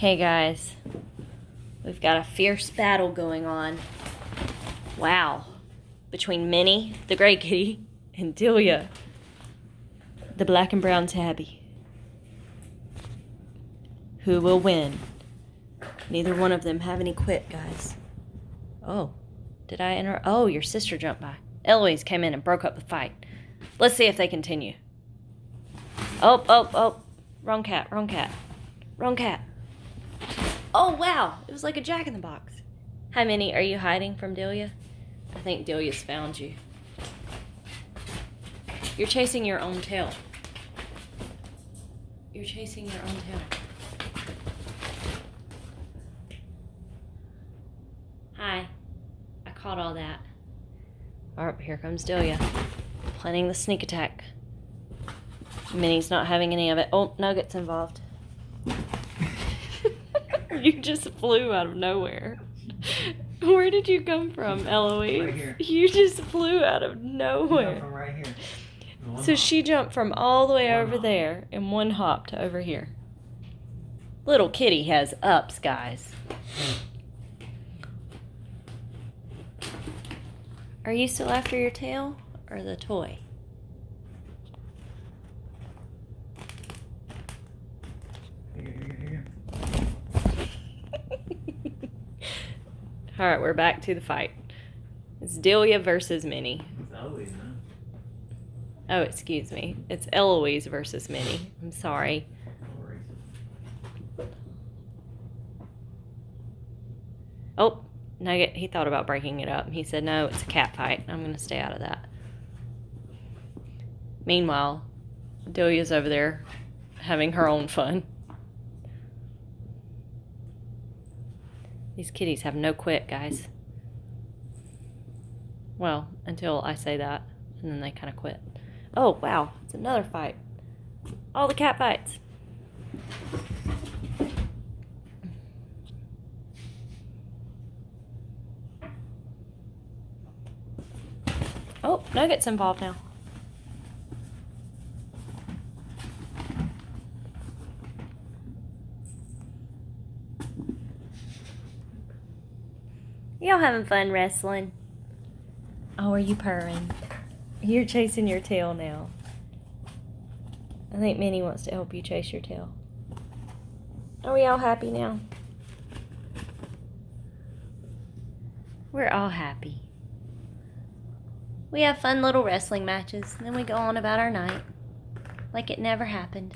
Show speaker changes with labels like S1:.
S1: Okay, guys. We've got a fierce battle going on. Wow. Between Minnie, the gray kitty, and Delia, the black and brown tabby. Who will win? Neither one of them have any quit, guys. Oh, did I enter? Oh, your sister jumped by. Eloise came in and broke up the fight. Let's see if they continue. Oh. Wrong cat, wrong cat. Wrong cat. Oh, wow. It was like a jack-in-the-box. Hi, Minnie. Are you hiding from Delia? I think Delia's found you. You're chasing your own tail. You're chasing your own tail. Hi. I caught all that. Oh, here comes Delia. Planning the sneak attack. Minnie's not having any of it. Oh, Nugget's involved. You just flew out of nowhere. Where did you come from, Eloise?
S2: Right here.
S1: You just flew out of nowhere.
S2: From right here.
S1: So she jumped from all the way over there in one hop to over here. Little kitty has ups, guys. Are you still after your tail or the toy?
S2: Here.
S1: All right, we're back to the fight. It's Delia versus Minnie.
S2: It's Eloise, huh?
S1: Oh, excuse me. It's Eloise versus Minnie. I'm sorry. Oh, Nugget, he thought about breaking it up. He said, no, it's a cat fight. I'm going to stay out of that. Meanwhile, Delia's over there having her own fun. These kitties have no quit, guys. Well, until I say that, and then they kind of quit. Oh, wow. It's another fight. All the cat fights. Oh, Nugget's involved now. Y'all having fun wrestling? Oh, are you purring? You're chasing your tail now. I think Minnie wants to help you chase your tail. Are we all happy now? We're all happy. We have fun little wrestling matches, and then we go on about our night like it never happened.